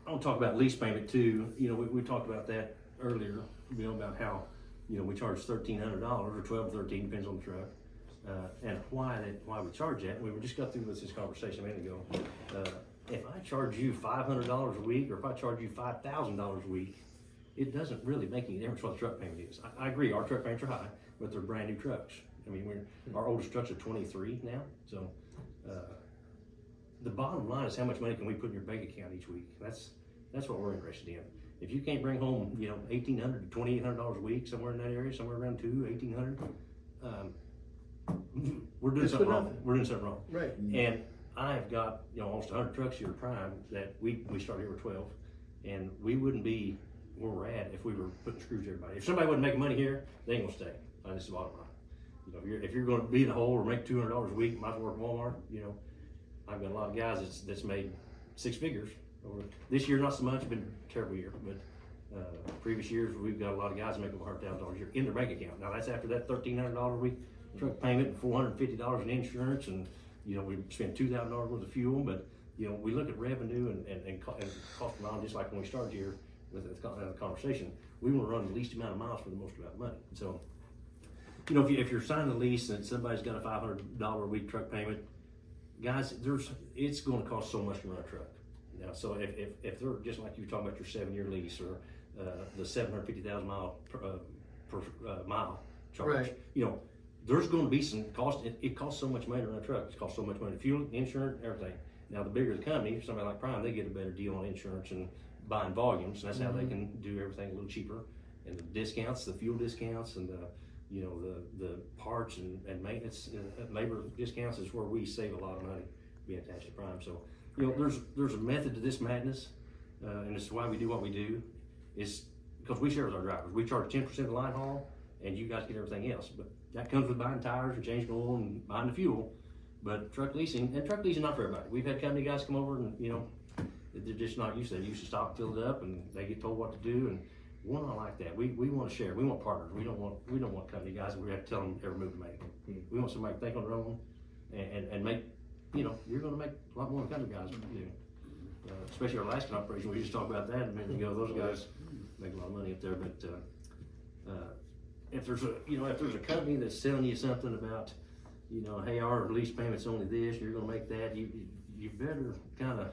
I'll talk about lease payment too. You know, we talked about that earlier, you know, about how, you know, we charge $1,300 or 12, 13, depends on the truck. And why we charge that. We just got through this conversation a minute ago. If I charge you $500 a week, or if I charge you $5,000 a week, it doesn't really make any difference what the truck payment is. I agree, our truck payments are high, but they're brand new trucks. I mean, our oldest trucks are 23 now, so the bottom line is how much money can we put in your bank account each week. That's what we're interested in. If you can't bring home, you know, $1,800 to $2,800 a week, somewhere in that area, somewhere around $1,800, we're doing something wrong. We're doing something wrong. Right. And I've got, you know, almost 100 trucks here at Prime that we started here with 12, and we wouldn't be where we're at if we were putting screws to everybody. If somebody wasn't making money here, they ain't gonna stay. That's the bottom line. You know, if you're going to be in the hole or make $200 a week, might as well work at Walmart. You know, I've got a lot of guys that's made 6 figures. This year, not so much. Been a terrible year, but previous years we've got a lot of guys making $100,000 a year in their bank account. Now that's after that $1,300 a week truck payment and $450 in insurance, and you know we spend $2,000 worth of fuel. But you know we look at revenue and cost of miles, just like when we started here with the conversation. We want to run the least amount of miles for the most amount of money. So, you know, if you're signing a lease and somebody's got a $500 a week truck payment, guys, it's going to cost so much to run a truck. Now, so if they're just like you were talking about your 7-year lease or the 750,000 mile per mile charge, right. You know, there's going to be some cost. It costs so much money to run a truck. It costs so much money, fuel, insurance, everything. Now, the bigger the company, somebody like Prime, they get a better deal on insurance and buying volumes. And that's how they can do everything a little cheaper. And the discounts, the fuel discounts, and you know, the parts and maintenance labor discounts is where we save a lot of money being attached to Prime. So, you know, there's a method to this madness, and it's why we do what we do, is because we share with our drivers. We charge 10% of the line haul, and you guys get everything else. But that comes with buying tires and changing oil and buying the fuel. But truck leasing not for everybody. We've had company guys come over and, you know, they're just not used to it. They used to stop, fill it up, and they get told what to do. And we're not like that. We want to share. We want partners. We don't want company guys that we have to tell them every move to make. We want somebody to think on their own and make. You know, you're going to make a lot more than company guys do. Especially our Alaskan operation. We just talked about that a minute ago. Those guys make a lot of money up there. But if there's a company that's selling you something about, you know, hey, our lease payment's only this, you're going to make that. You better kind of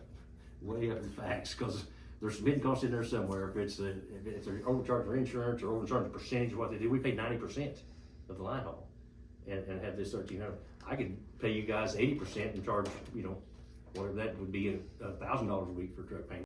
weigh up your facts, because there's some hidden costs in there somewhere. If they're overcharging their insurance or overcharging the percentage of what they do, we pay 90% of the line haul, and have this 1,300. I could pay you guys 80% and charge, you know, whatever that would be, $1,000 a week for truck payment.